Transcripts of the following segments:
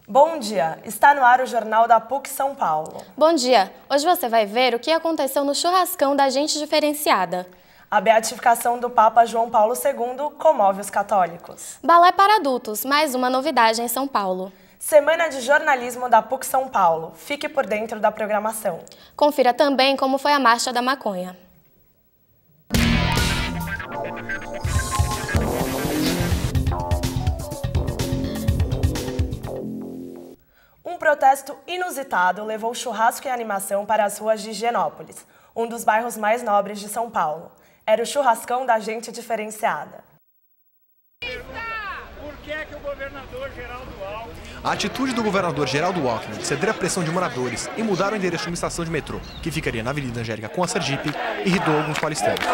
Bom dia, está no ar o Jornal da PUC São Paulo. Bom dia, hoje você vai ver o que aconteceu no churrascão da Gente Diferenciada. A beatificação do Papa João Paulo II comove os católicos. Balé para adultos, mais uma novidade em São Paulo. Semana de jornalismo da PUC São Paulo, fique por dentro da programação. Confira também como foi a Marcha da Maconha. Um protesto inusitado levou churrasco e animação para as ruas de Higienópolis, um dos bairros mais nobres de São Paulo. Era o churrascão da Gente Diferenciada. Por que o governador Geraldo Alckmin... A atitude do governador Geraldo Alckmin de ceder à pressão de moradores e mudar o endereço de uma estação de metrô, que ficaria na Avenida Angélica com a Sergipe, irritou alguns paulistanos.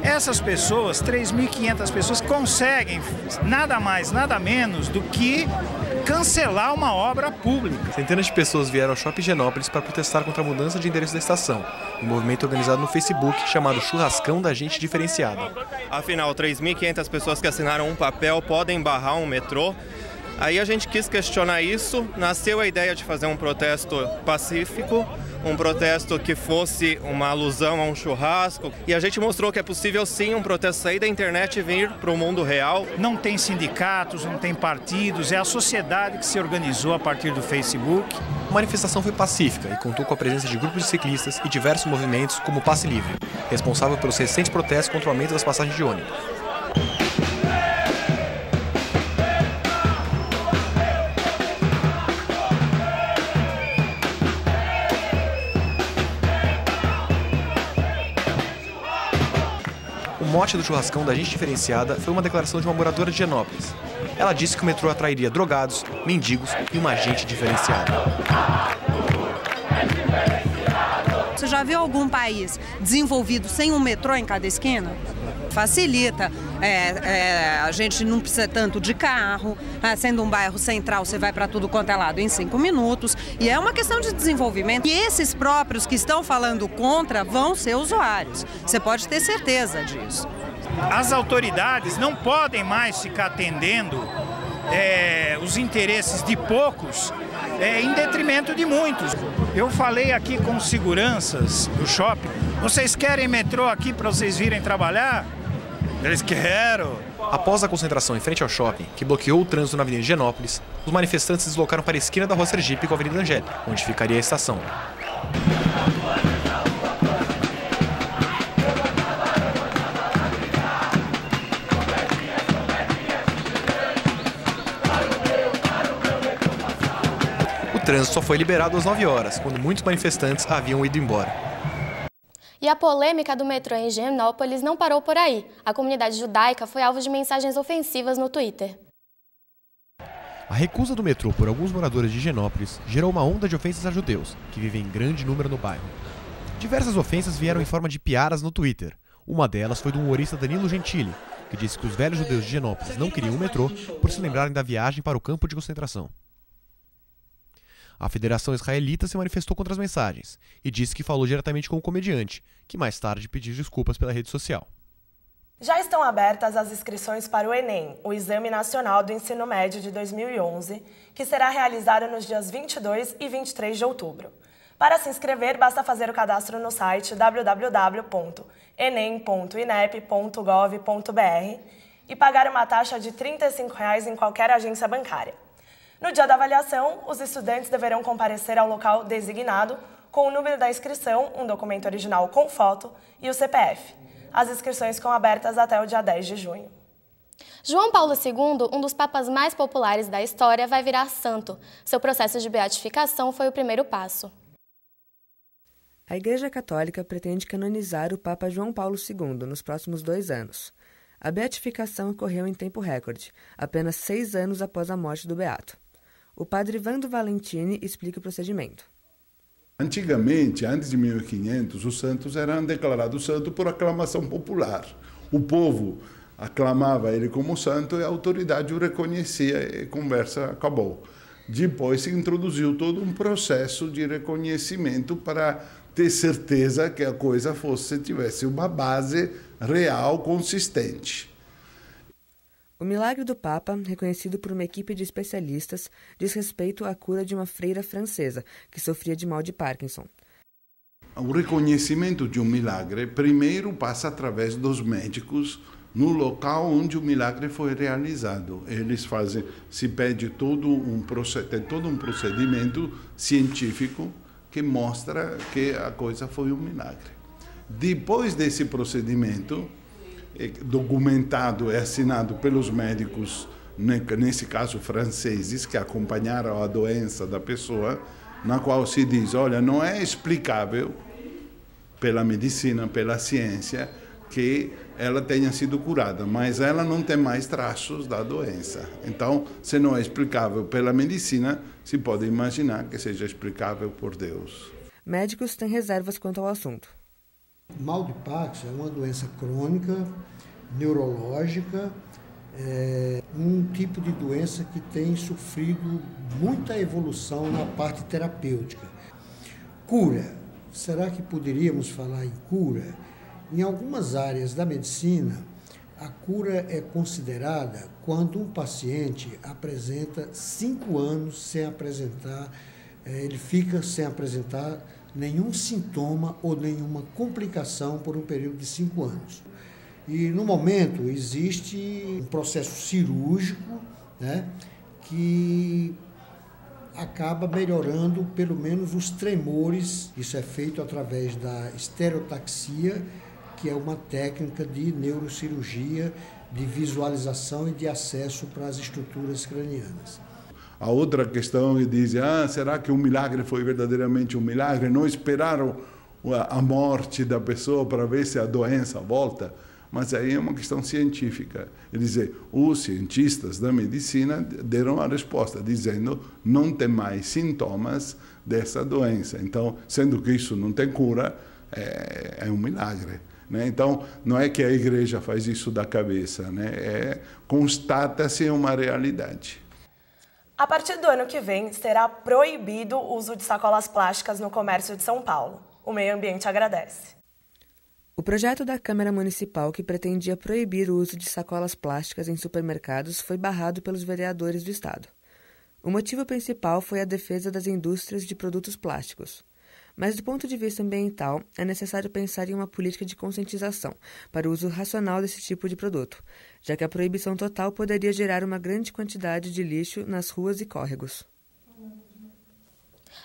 Essas pessoas, 3.500 pessoas, conseguem nada mais, nada menos do que cancelar uma obra pública. Centenas de pessoas vieram ao Shopping Higienópolis para protestar contra a mudança de endereço da estação, um movimento organizado no Facebook chamado Churrascão da Gente Diferenciada. Afinal, 3.500 pessoas que assinaram um papel podem barrar um metrô. Aí a gente quis questionar isso, nasceu a ideia de fazer um protesto pacífico, um protesto que fosse uma alusão a um churrasco. E a gente mostrou que é possível sim um protesto sair da internet e vir para o mundo real. Não tem sindicatos, não tem partidos, é a sociedade que se organizou a partir do Facebook. A manifestação foi pacífica e contou com a presença de grupos de ciclistas e diversos movimentos como o Passe Livre, responsável pelos recentes protestos contra o aumento das passagens de ônibus. O mote do churrascão da Gente Diferenciada foi uma declaração de uma moradora de Higienópolis. Ela disse que o metrô atrairia drogados, mendigos e uma gente diferenciada. Você já viu algum país desenvolvido sem um metrô em cada esquina? Facilita, a gente não precisa tanto de carro, sendo um bairro central você vai para tudo quanto é lado em 5 minutos, e é uma questão de desenvolvimento. E esses próprios que estão falando contra vão ser usuários, você pode ter certeza disso. As autoridades não podem mais ficar atendendo os interesses de poucos em detrimento de muitos. Eu falei aqui com seguranças do shopping, vocês querem metrô aqui para vocês virem trabalhar? Eles querem. Após a concentração em frente ao shopping, que bloqueou o trânsito na Avenida Higienópolis, os manifestantes se deslocaram para a esquina da Rua Sergipe com a Avenida Angélica, onde ficaria a estação. O trânsito só foi liberado às 9 horas, quando muitos manifestantes haviam ido embora. E a polêmica do metrô em Higienópolis não parou por aí. A comunidade judaica foi alvo de mensagens ofensivas no Twitter. A recusa do metrô por alguns moradores de Higienópolis gerou uma onda de ofensas a judeus, que vivem em grande número no bairro. Diversas ofensas vieram em forma de piadas no Twitter. Uma delas foi do humorista Danilo Gentili, que disse que os velhos judeus de Higienópolis não queriam o metrô por se lembrarem da viagem para o campo de concentração. A Federação Israelita se manifestou contra as mensagens e disse que falou diretamente com o comediante, que mais tarde pediu desculpas pela rede social. Já estão abertas as inscrições para o Enem, o Exame Nacional do Ensino Médio de 2011, que será realizado nos dias 22 e 23 de outubro. Para se inscrever, basta fazer o cadastro no site www.enem.inep.gov.br e pagar uma taxa de R$ 35 em qualquer agência bancária. No dia da avaliação, os estudantes deverão comparecer ao local designado com o número da inscrição, um documento original com foto e o CPF. As inscrições ficam abertas até o dia 10 de junho. João Paulo II, um dos papas mais populares da história, vai virar santo. Seu processo de beatificação foi o primeiro passo. A Igreja Católica pretende canonizar o Papa João Paulo II nos próximos 2 anos. A beatificação ocorreu em tempo recorde, apenas 6 anos após a morte do beato. O padre Vando Valentini explica o procedimento. Antigamente, antes de 1500, os santos eram declarados santos por aclamação popular. O povo aclamava ele como santo e a autoridade o reconhecia e a conversa acabou. depois se introduziu todo um processo de reconhecimento para ter certeza que a coisa tivesse uma base real, consistente. O milagre do Papa, reconhecido por uma equipe de especialistas, diz respeito à cura de uma freira francesa que sofria de mal de Parkinson. O reconhecimento de um milagre primeiro passa através dos médicos no local onde o milagre foi realizado. Eles se pede todo um procedimento científico que mostra que a coisa foi um milagre. Depois desse procedimento, documentado e assinado pelos médicos, nesse caso franceses, que acompanharam a doença da pessoa, na qual se diz, olha, não é explicável pela medicina, pela ciência, que ela tenha sido curada, mas ela não tem mais traços da doença. Então, se não é explicável pela medicina, se pode imaginar que seja explicável por Deus. Médicos têm reservas quanto ao assunto. Mal de Parkinson é uma doença crônica, neurológica, um tipo de doença que tem sofrido muita evolução na parte terapêutica. Cura. Será que poderíamos falar em cura? Em algumas áreas da medicina, a cura é considerada quando um paciente apresenta 5 anos sem apresentar, ele fica sem apresentar nenhum sintoma ou nenhuma complicação por um período de 5 anos. E no momento existe um processo cirúrgico, né, que acaba melhorando pelo menos os tremores. Isso é feito através da estereotaxia, que é uma técnica de neurocirurgia, de visualização e de acesso para as estruturas cranianas. A outra questão é dizer, será que o milagre foi verdadeiramente um milagre? Não esperaram a morte da pessoa para ver se a doença volta? Mas aí é uma questão científica. Quer dizer, os cientistas da medicina deram a resposta, dizendo não tem mais sintomas dessa doença. Então, sendo que isso não tem cura, é um milagre. Né? Então, não é que a igreja faz isso da cabeça, né? Constata-se uma realidade. A partir do ano que vem, será proibido o uso de sacolas plásticas no comércio de São Paulo. O meio ambiente agradece. O projeto da Câmara Municipal que pretendia proibir o uso de sacolas plásticas em supermercados foi barrado pelos vereadores do estado. O motivo principal foi a defesa das indústrias de produtos plásticos. Mas, do ponto de vista ambiental, é necessário pensar em uma política de conscientização para o uso racional desse tipo de produto, já que a proibição total poderia gerar uma grande quantidade de lixo nas ruas e córregos.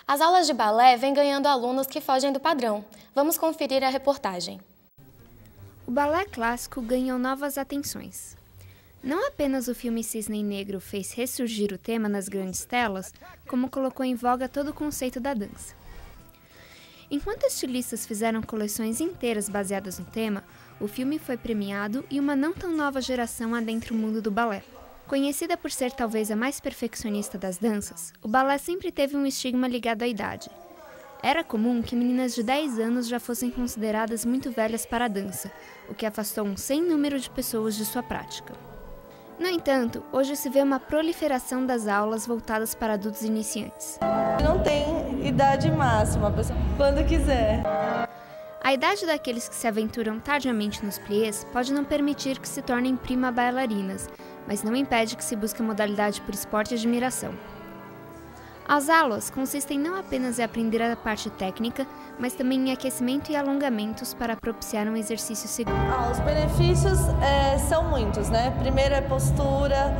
As aulas de balé vêm ganhando alunos que fogem do padrão. Vamos conferir a reportagem. O balé clássico ganhou novas atenções. Não apenas o filme Cisne Negro fez ressurgir o tema nas grandes telas, como colocou em voga todo o conceito da dança. Enquanto estilistas fizeram coleções inteiras baseadas no tema, o filme foi premiado e uma não tão nova geração adentra o mundo do balé. Conhecida por ser talvez a mais perfeccionista das danças, o balé sempre teve um estigma ligado à idade. Era comum que meninas de 10 anos já fossem consideradas muito velhas para a dança, o que afastou um sem número de pessoas de sua prática. No entanto, hoje se vê uma proliferação das aulas voltadas para adultos iniciantes. Não tem idade máxima, a pessoa quando quiser. A idade daqueles que se aventuram tardiamente nos pliés pode não permitir que se tornem prima bailarinas, mas não impede que se busque a modalidade por esporte e admiração. As aulas consistem não apenas em aprender a parte técnica, mas também em aquecimento e alongamentos para propiciar um exercício seguro. Os benefícios são muitos, né? Primeiro é postura,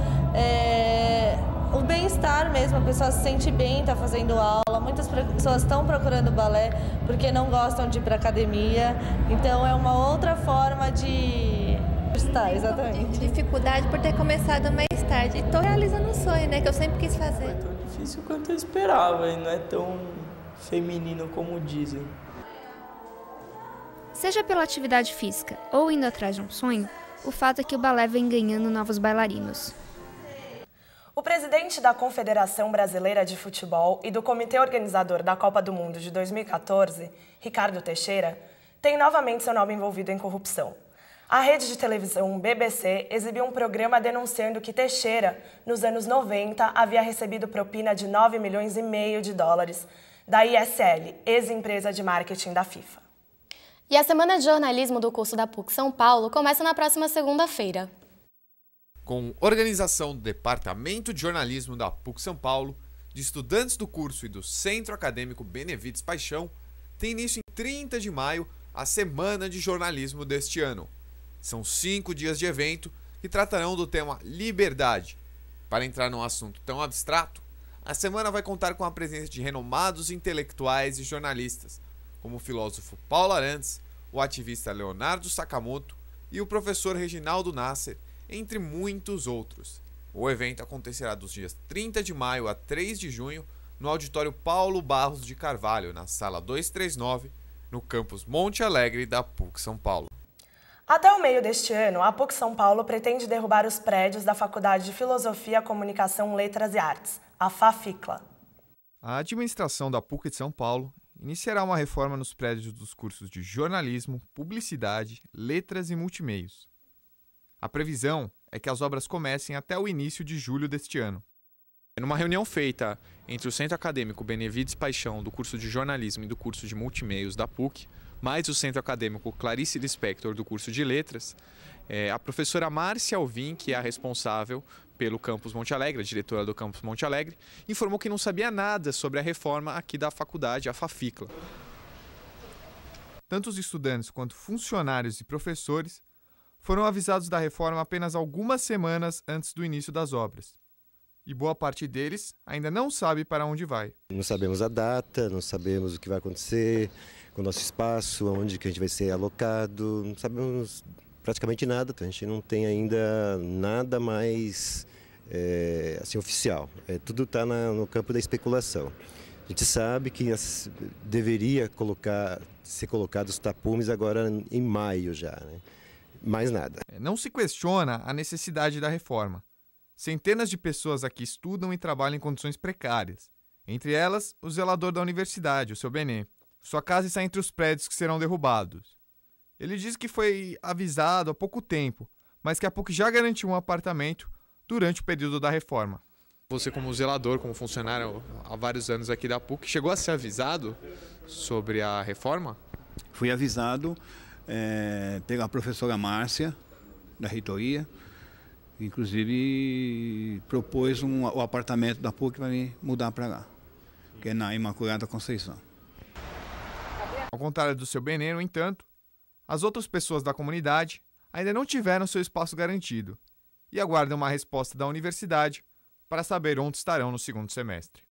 o bem-estar mesmo, a pessoa se sente bem, está fazendo aula. Muitas pessoas estão procurando balé porque não gostam de ir para academia, então é uma outra forma de estar, exatamente. Dificuldade por ter começado mais tarde. Estou realizando um sonho, né, que eu sempre quis fazer. Foi tão difícil quanto eu esperava e não é tão feminino como dizem. Seja pela atividade física ou indo atrás de um sonho, o fato é que o balé vem ganhando novos bailarinos. O presidente da Confederação Brasileira de Futebol e do comitê organizador da Copa do Mundo de 2014, Ricardo Teixeira, tem novamente seu nome envolvido em corrupção. A rede de televisão BBC exibiu um programa denunciando que Teixeira, nos anos 90, havia recebido propina de 9,5 milhões de dólares da ISL, ex-empresa de marketing da FIFA. E a Semana de Jornalismo do curso da PUC São Paulo começa na próxima segunda-feira. Com organização do Departamento de Jornalismo da PUC São Paulo, de estudantes do curso e do Centro Acadêmico Benevides Paixão, tem início em 30 de maio a Semana de Jornalismo deste ano. São 5 dias de evento que tratarão do tema liberdade. Para entrar num assunto tão abstrato, a semana vai contar com a presença de renomados intelectuais e jornalistas, como o filósofo Paulo Arantes, o ativista Leonardo Sakamoto e o professor Reginaldo Nasser, entre muitos outros. O evento acontecerá dos dias 30 de maio a 3 de junho no auditório Paulo Barros de Carvalho, na sala 239, no campus Monte Alegre da PUC São Paulo. Até o meio deste ano, a PUC São Paulo pretende derrubar os prédios da Faculdade de Filosofia, Comunicação, Letras e Artes, a FAFICLA. A administração da PUC de São Paulo iniciará uma reforma nos prédios dos cursos de jornalismo, publicidade, letras e multimeios. A previsão é que as obras comecem até o início de julho deste ano. Numa reunião feita entre o Centro Acadêmico Benevides Paixão, do curso de jornalismo e do curso de multimeios da PUC, mais o Centro Acadêmico Clarice Lispector, do curso de letras, a professora Márcia Alvim, que é a responsável pelo campus Monte Alegre, a diretora do campus Monte Alegre, informou que não sabia nada sobre a reforma aqui da faculdade, a FAFICLA. Tanto os estudantes quanto funcionários e professores foram avisados da reforma apenas algumas semanas antes do início das obras. E boa parte deles ainda não sabe para onde vai. Não sabemos a data, não sabemos o que vai acontecer com o nosso espaço, onde que a gente vai ser alocado, não sabemos praticamente nada, a gente não tem ainda nada mais assim, oficial. Tudo está no campo da especulação. A gente sabe que deveria ser colocados os tapumes agora em maio já, né? Mais nada. Não se questiona a necessidade da reforma. Centenas de pessoas aqui estudam e trabalham em condições precárias. Entre elas, o zelador da universidade, o seu Benê. Sua casa está entre os prédios que serão derrubados. Ele diz que foi avisado há pouco tempo, mas que a PUC já garantiu um apartamento durante o período da reforma. Você, como zelador, como funcionário há vários anos aqui da PUC, chegou a ser avisado sobre a reforma? Fui avisado pela professora Márcia, da reitoria, inclusive propôs o apartamento da PUC para me mudar para lá, que é na Imaculada Conceição. Ao contrário do seu Benê, no entanto, as outras pessoas da comunidade ainda não tiveram seu espaço garantido e aguardam uma resposta da universidade para saber onde estarão no segundo semestre.